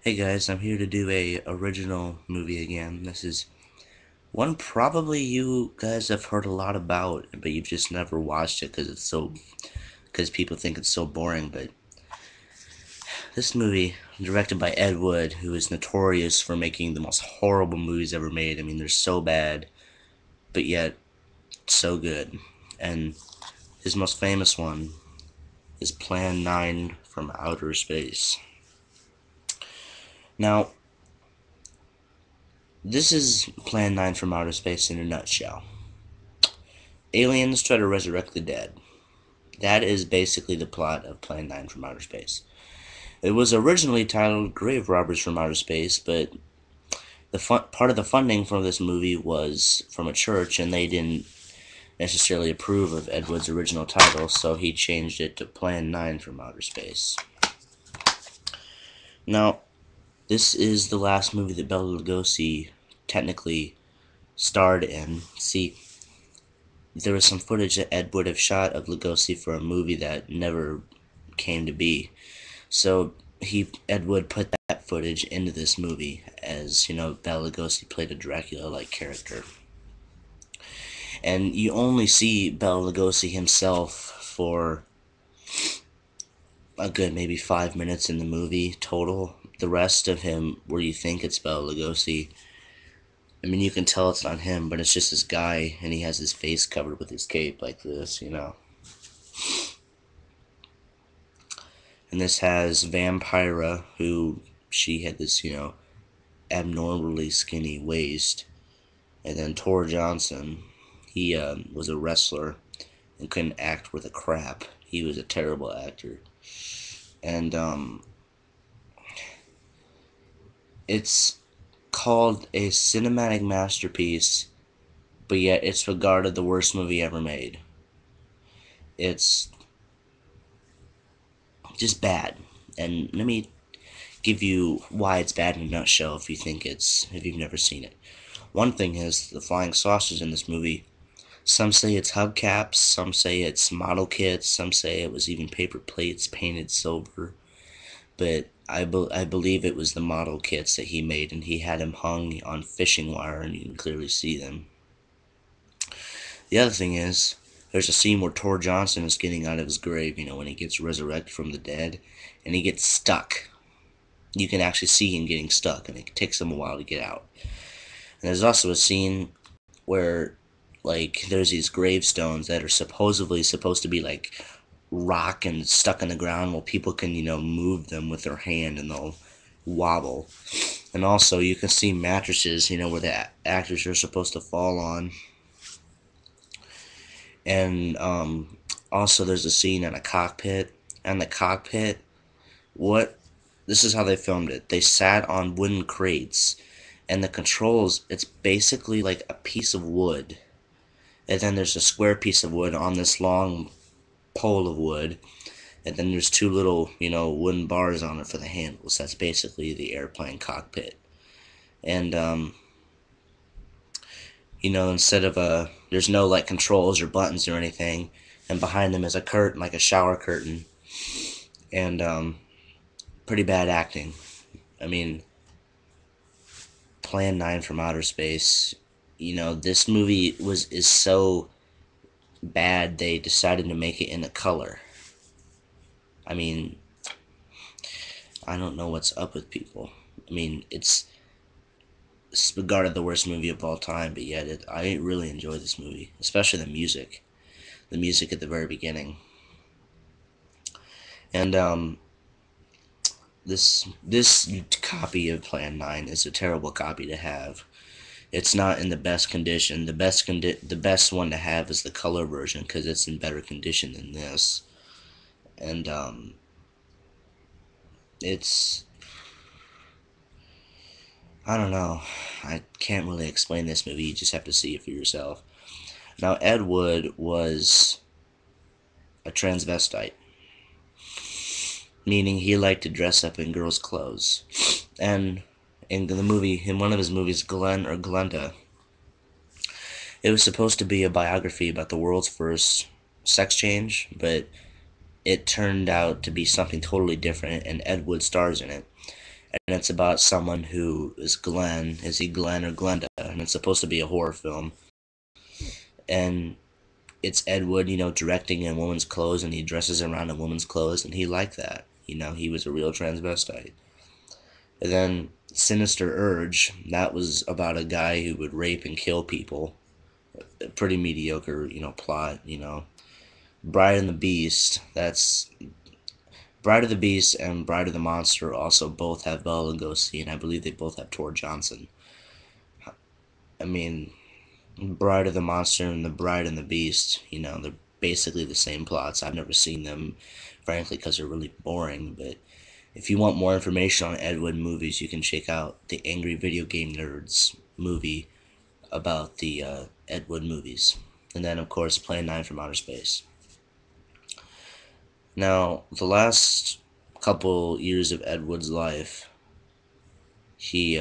Hey guys, I'm here to do a original movie again. This is one probably you guys have heard a lot about, but you've just never watched it because people think it's so boring. But this movie, directed by Ed Wood, who is notorious for making the most horrible movies ever made. I mean, they're so bad, but yet so good. And his most famous one is Plan 9 from Outer Space. Now, this is Plan 9 from Outer Space in a nutshell. Aliens try to resurrect the dead. That is basically the plot of Plan 9 from Outer Space. It was originally titled Grave Robbers from Outer Space, but part of the funding for this movie was from a church, and they didn't necessarily approve of Ed Wood's original title, so he changed it to Plan 9 from Outer Space. Now, this is the last movie that Bela Lugosi technically starred in. See, there was some footage that Ed would have shot of Lugosi for a movie that never came to be. So Ed Wood put that footage into this movie as, Bela Lugosi played a Dracula-like character. And you only see Bela Lugosi himself for a good maybe 5 minutes in the movie total. The rest of him, where you think it's Bela Lugosi, I mean, you can tell it's not him, but it's just this guy, and he has his face covered with his cape like this. And this has Vampira, who she had this, abnormally skinny waist. And then Tor Johnson, he was a wrestler and couldn't act worth a crap. He was a terrible actor. And it's called a cinematic masterpiece, but yet it's regarded the worst movie ever made. It's just bad. And let me give you why it's bad in a nutshell if you've never seen it. One thing is the flying saucers in this movie. Some say it's hubcaps, some say it's model kits, some say it was even paper plates painted silver. But I believe it was the model kits that he made, and he had them hung on fishing wire, and you can clearly see them. The other thing is, there's a scene where Tor Johnson is getting out of his grave, when he gets resurrected from the dead, and he gets stuck. You can actually see him getting stuck, and it takes him a while to get out. And there's also a scene where, there's these gravestones that are supposedly supposed to be, rock and stuck in the ground, while people can, move them with their hand, and they'll wobble. And also, you can see mattresses, where the actors are supposed to fall on. And also there's a scene in a cockpit, and the cockpit, this is how they filmed it. They sat on wooden crates, and the controls, it's basically like a piece of wood, and then there's a square piece of wood on this long pole of wood, and then there's two little, wooden bars on it for the handles. That's basically the airplane cockpit. And instead of there's no controls or buttons or anything, and behind them is a curtain, like a shower curtain, and pretty bad acting. I mean, Plan 9 from Outer Space, this movie is so bad they decided to make it in a color. I mean, I don't know what's up with people. I mean, it's regarded the worst movie of all time, but yet I really enjoy this movie, especially the music. The music at the very beginning. And this copy of Plan 9 is a terrible copy to have. It's not in the best condition. The best one to have is the color version, because it's in better condition than this. And it's, I don't know. I can't really explain this movie. You just have to see it for yourself. Now, Ed Wood was a transvestite, meaning he liked to dress up in girls' clothes. And in one of his movies, Glenn or Glenda, it was supposed to be a biography about the world's first sex change, but it turned out to be something totally different, and Ed Wood stars in it. and it's about someone who is Glenn. Is he Glenn or Glenda? And it's supposed to be a horror film. And it's Ed Wood, directing in women's clothes, and he dresses around in women's clothes, and he liked that. He was a real transvestite. And then Sinister Urge, that was about a guy who would rape and kill people. A pretty mediocre, plot. Bride and the Beast, that's Bride of the Beast and Bride of the Monster also both have Bela Lugosi, and I believe they both have Tor Johnson. I mean, Bride of the Monster and the Bride and the Beast, they're basically the same plots. I've never seen them, frankly, because they're really boring. But if you want more information on Ed Wood movies, you can check out the Angry Video Game Nerds movie about the Ed Wood movies. And then, of course, Plan 9 from Outer Space. Now, the last couple years of Ed Wood's life, he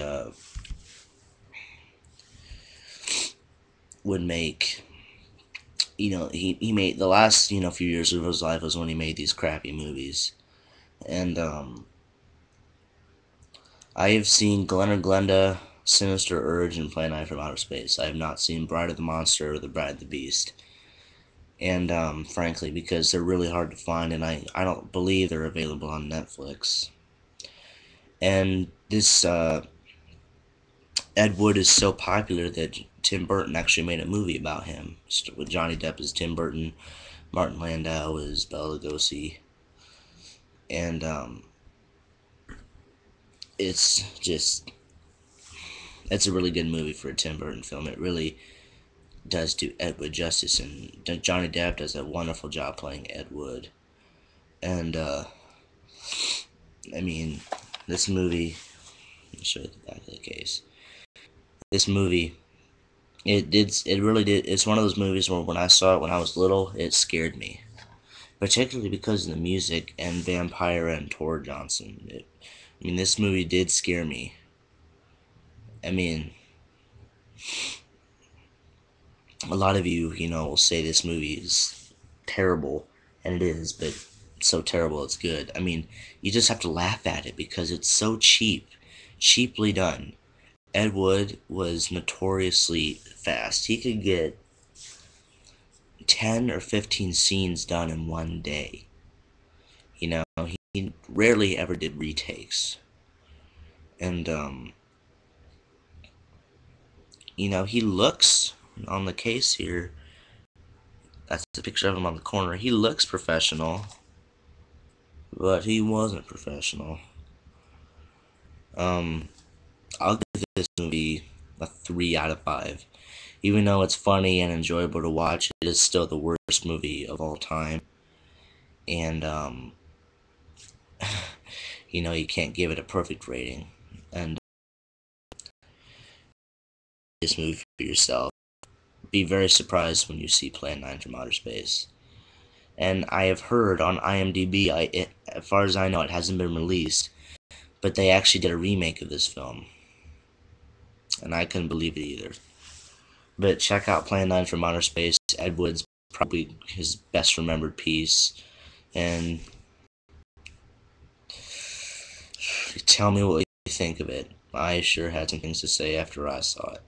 would make, he made the last, few years of his life was when he made these crappy movies. And I have seen Glenn or Glenda, Sinister Urge, and Plan 9 from Outer Space. I have not seen Bride of the Monster or The Bride of the Beast. And frankly, because they're really hard to find, and I don't believe they're available on Netflix. And this Ed Wood is so popular that Tim Burton actually made a movie about him, with Johnny Depp as Tim Burton, Martin Landau as Bela Lugosi, and it's a really good movie for a Tim Burton film. It really does do Ed Wood justice, and Johnny Depp does a wonderful job playing Ed Wood. And I mean, this movie, let me show you the back of the case. This movie, it really did. It's one of those movies where when I saw it when I was little, it scared me, particularly because of the music and Vampira and Tor Johnson. This movie did scare me. I mean, a lot of you, will say this movie is terrible, and it is, but it's so terrible it's good. You just have to laugh at it because it's so cheaply done. Ed Wood was notoriously fast. He could get 10 or 15 scenes done in one day. He rarely ever did retakes. And, he looks on the case here. That's a picture of him on the corner. He looks professional, but he wasn't professional. I'll give this movie a 3 out of 5. Even though it's funny and enjoyable to watch, it is still the worst movie of all time. And, you can't give it a perfect rating. And this movie for yourself. Be very surprised when you see Plan 9 from Outer Space. And I have heard on IMDb, as far as I know, it hasn't been released, but they actually did a remake of this film. And I couldn't believe it either. But check out Plan 9 from Outer Space. Ed Wood's probably his best remembered piece. And tell me what you think of it. I sure had some things to say after I saw it.